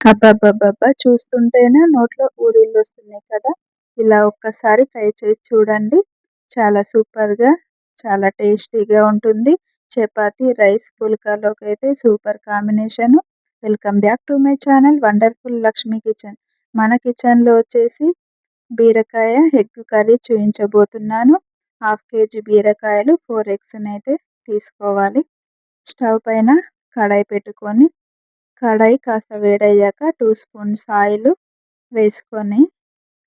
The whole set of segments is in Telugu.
అబ్బబ్బబ్బబ్బా! చూస్తుంటేనే నోట్లో ఊరిళ్ళొస్తున్నాయి కదా! ఇలా ఒక్కసారి ట్రై చేసి చూడండి. చాలా సూపర్‌గా, చాలా టేస్టీగా ఉంటుంది. చపాతీ, రైస్, పుల్కాలోకైతే super combination. Welcome back to my channel wonderful Lakshmi kitchen. మన కిచెన్‌లో వచ్చేసి బీరకాయ ఎగ్ కర్రీ చూయించబోతున్నాను. హాఫ్ కేజీ బీరకాయలు, 4 ఎగ్స్‌నైతే తీసుకోవాలి. స్టవ్ పైన కడాయి పెట్టుకొని కడాయి కాస్త వేడయ్యాక 2 స్పూన్స్ ఆయిలు వేసుకొని,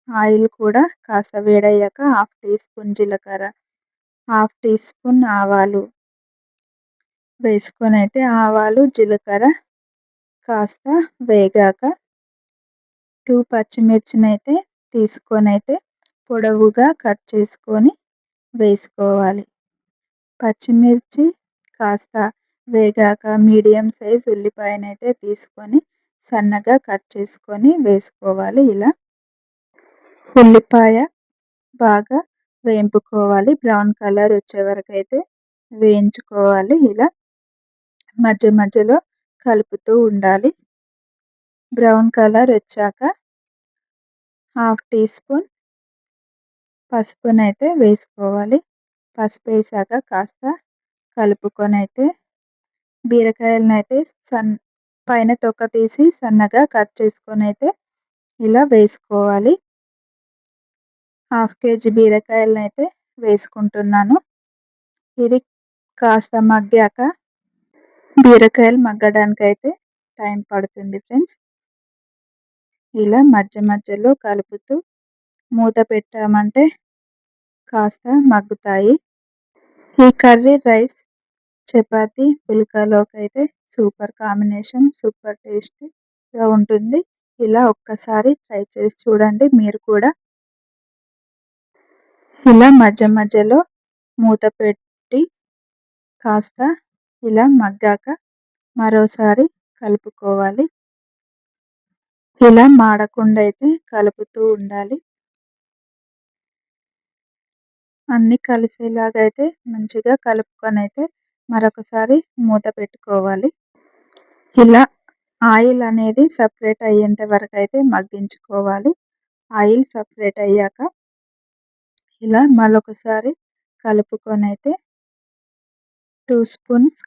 ఆయిల్ కూడా కాస్త వేడయ్యాక హాఫ్ టీ స్పూన్ జీలకర్ర, హాఫ్ టీ స్పూన్ ఆవాలు వేసుకొనైతే ఆవాలు, జీలకర్ర కాస్త వేగాక 2 పచ్చిమిర్చినైతే తీసుకొనైతే పొడవుగా కట్ చేసుకొని వేసుకోవాలి. పచ్చిమిర్చి కాస్త వేగాక మీడియం సైజ్ ఉల్లిపాయనైతే తీసుకొని సన్నగా కట్ చేసుకొని వేసుకోవాలి. ఇలా ఉల్లిపాయ బాగా వేయింపుకోవాలి. బ్రౌన్ కలర్ వచ్చే వరకైతే వేయించుకోవాలి. ఇలా మధ్య మధ్యలో కలుపుతూ ఉండాలి. బ్రౌన్ కలర్ వచ్చాక హాఫ్ టీ స్పూన్ పసుపునైతే వేసుకోవాలి. పసుపు వేసాక కాస్త కలుపుకొనైతే బీరకాయలనైతే పైన తొక్క తీసి సన్నగా కట్ చేసుకొనైతే ఇలా వేసుకోవాలి. హాఫ్ కేజీ బీరకాయలనైతే వేసుకుంటున్నాను. ఇది కాస్త మగ్గాక బీరకాయలు మగ్గడానికైతే టైం పడుతుంది ఫ్రెండ్స్. ఇలా మధ్య మధ్యలో కలుపుతూ మూత పెట్టామంటే కాస్త మగ్గుతాయి. ఈ కర్రీ రైస్, చపాతీ, పుల్కాలోకైతే సూపర్ కాంబినేషన్, సూపర్ టేస్టీగా ఉంటుంది. ఇలా ఒక్కసారి ట్రై చేసి చూడండి మీరు కూడా. ఇలా మధ్య మధ్యలో మూత పెట్టి కాస్త ఇలా మగ్గాక మరోసారి కలుపుకోవాలి. ఇలా మాడకుండా అయితే కలుపుతూ ఉండాలి. అన్నీ కలిసేలాగా అయితే మంచిగా కలుపుకొనైతే మరొకసారి మూత పెట్టుకోవాలి. ఇలా ఆయిల్ అనేది సపరేట్ అయ్యేంత వరకైతే మగ్గించుకోవాలి. ఆయిల్ సపరేట్ అయ్యాక ఇలా మరొకసారి కలుపుకొనైతే 2 స్పూన్స్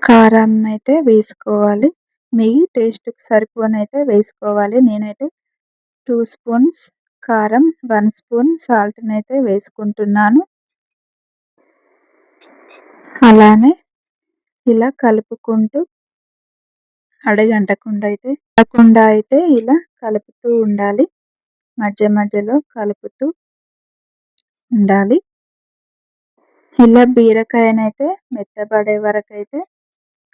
కారాన్నైతే వేసుకోవాలి. మీ టేస్ట్‌కి సరిపోనైతే వేసుకోవాలి. నేనైతే 2 స్పూన్స్ కారం, 1 స్పూన్ సాల్ట్‌నైతే వేసుకుంటున్నాను. అలానే ఇలా కలుపుకుంటూ అడుగంటకుండా అయితే ఇలా కలుపుతూ ఉండాలి. మధ్య మధ్యలో కలుపుతూ ఉండాలి. ఇలా బీరకాయనైతే మెత్తబడే వరకైతే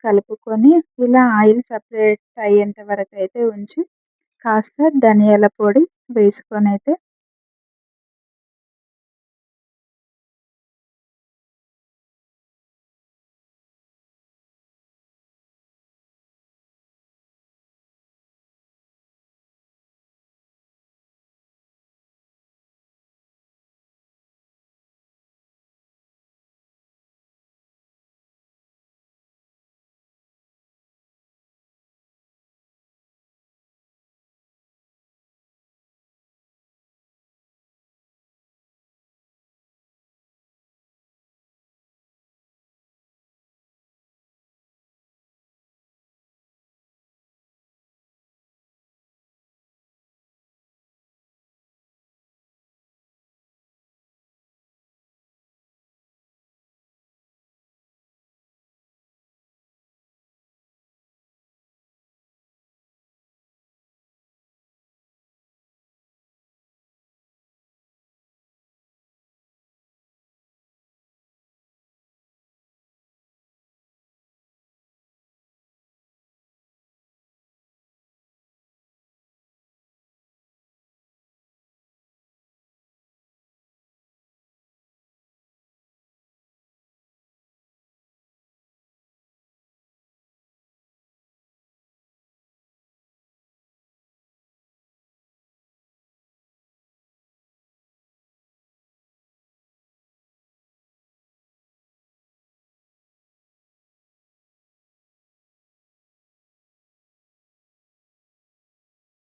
కలుపుకొని ఇలా ఆయిల్ సపరేట్ అయ్యేంత వరకైతే ఉంచి కాస్త ధనియాల పొడి వేసుకొనైతే